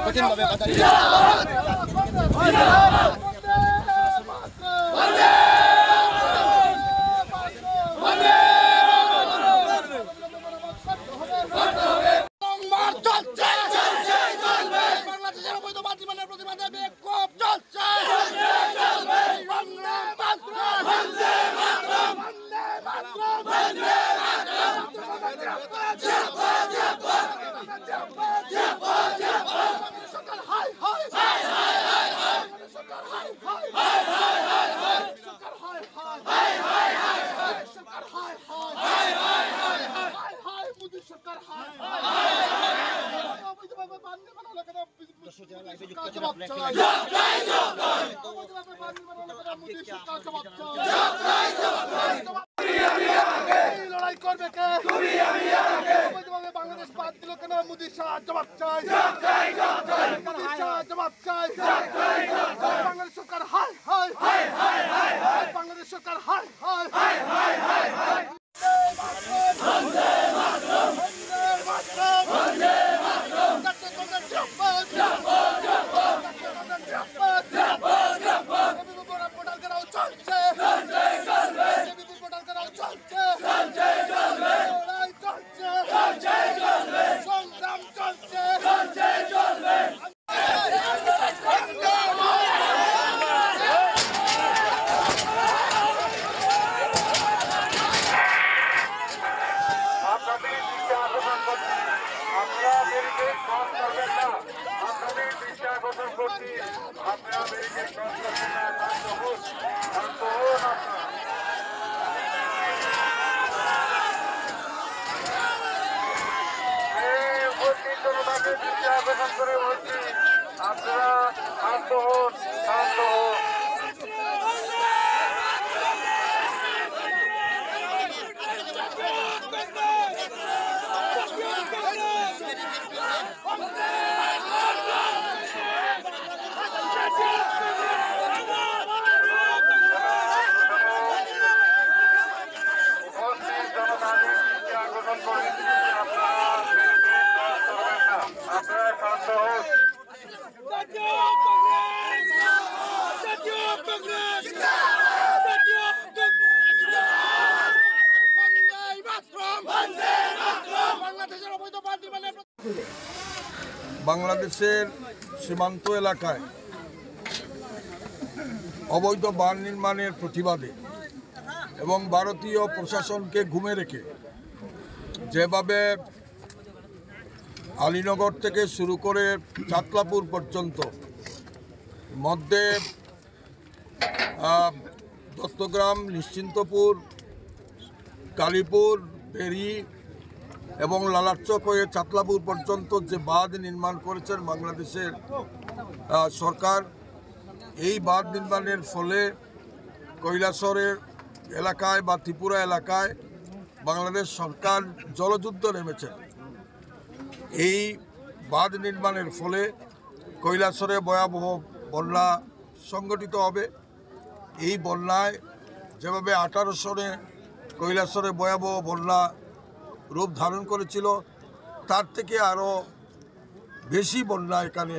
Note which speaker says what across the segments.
Speaker 1: কঠিনভাবে বাধা লড়াই করবে কে? বাংলাদেশ বাদ দিল কেন? মোদি শাহ জবাব চাই, মোদি শাহ জবাব চাই। বাংলাদেশ সরকার হাই হাই, বাংলাদেশ সরকার হাই হাই।
Speaker 2: বাংলাদেশের সীমান্ত এলাকায় অবৈধ বাঁধ নির্মাণের প্রতিবাদে এবং ভারতীয় প্রশাসনকে ঘুমে রেখে যেভাবে আলীনগর থেকে শুরু করে চাতলাপুর পর্যন্ত মধ্যে দত্তগ্রাম, নিশ্চিন্তপুর, কালীপুর, বেরি এবং লালারচক হয়ে চাতলাপুর পর্যন্ত যে বাঁধ নির্মাণ করেছেন বাংলাদেশের সরকার, এই বাঁধ নির্মাণের ফলে কৈলাসহরের এলাকায় বা ত্রিপুরা এলাকায় বাংলাদেশ সরকার জলযুদ্ধ নেমেছে। এই বাঁধ নির্মাণের ফলে কৈলাসহরে ভয়াবহ বন্যা সংঘটিত হবে। এই বন্যায় যেভাবে 18 সনে কৈলাসহরে ভয়াবহ বন্যা রূপ ধারণ করেছিল, তার থেকে আরও বেশি বন্যা এখানে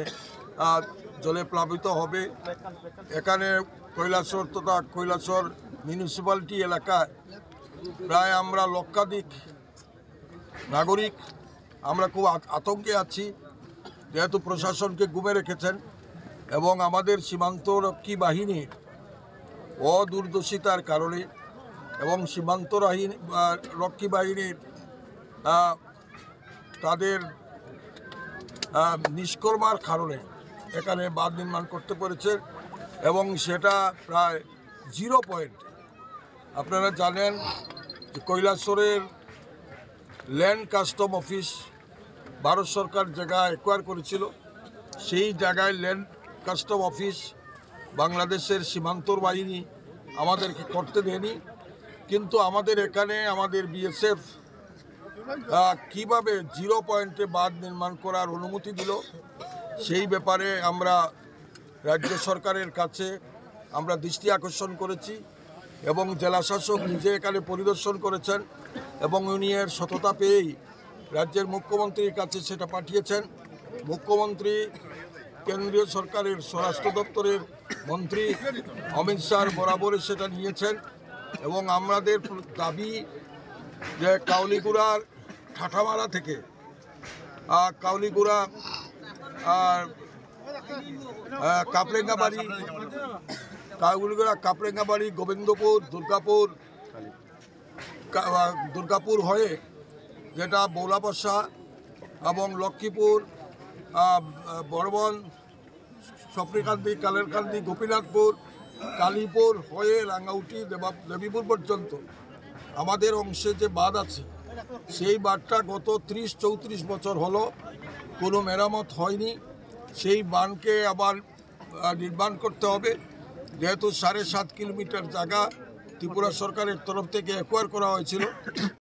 Speaker 2: জলে প্লাবিত হবে। এখানে কৈলাসহর তথা কৈলাসহর মিউনিসিপ্যালিটি এলাকায় প্রায় আমরা লক্ষাধিক নাগরিক আমরা খুব আতঙ্কে আছি, যেহেতু প্রশাসনকে গুমে রেখেছেন এবং আমাদের সীমান্তরক্ষী বাহিনীর অদূরদর্শিতার কারণে এবং সীমান্ত রক্ষী বাহিনীর তাদের নিষ্কর্মার কারণে এখানে বাঁধ নির্মাণ করতে পেরেছে এবং সেটা প্রায় 0 পয়েন্ট। আপনারা জানেন যে কৈলাসহরের ল্যান্ড কাস্টম অফিস ভারত সরকার জায়গা অ্যাকোয়ার করেছিল, সেই জায়গায় ল্যান্ড কাস্টম অফিস বাংলাদেশের সীমান্তর বাহিনী আমাদেরকে করতে দেয়নি। কিন্তু আমাদের এখানে আমাদের বিএসএফ কিভাবে 0 পয়েন্টে বাঁধ নির্মাণ করার অনুমতি দিল, সেই ব্যাপারে আমরা রাজ্য সরকারের কাছে আমরা দৃষ্টি আকর্ষণ করেছি এবং জেলা শাসক নিজে এখানে পরিদর্শন করেছেন এবং উনি এর সততা পেয়েই রাজ্যের মুখ্যমন্ত্রীর কাছে সেটা পাঠিয়েছেন মুখ্যমন্ত্রী, কেন্দ্রীয় সরকারের স্বরাষ্ট্র দপ্তরের মন্ত্রী অমিত শাহ বরাবরই সেটা নিয়েছেন এবং আমাদের দাবি যে কাউলিগুড়ার ঠাঠামারা থেকে কাউলিগুড়া আর কাপড়েঙ্গাবাড়ি, কাপড়েঙ্গাবাড়ি, গোবিন্দপুর, দুর্গাপুর হয়ে যেটা বৌলাবসা এবং লক্ষ্মীপুর, বর্বন, সফরিকান্দি, কালেরকান্দি, গোপীনাথপুর, কালীপুর হয়ে রাঙ্গাউটি, দেবীপুর পর্যন্ত আমাদের অংশে যে বাঁধ আছে সেই বাঁধটা গত 30-34 বছর হলো কোনো মেরামত হয়নি। সেই বাঁধকে আবার নির্মাণ করতে হবে, যেহেতু 7.5 কিলোমিটার জায়গা ত্রিপুরা সরকারের তরফ থেকে অ্যাকোয়ার করা হয়েছিল।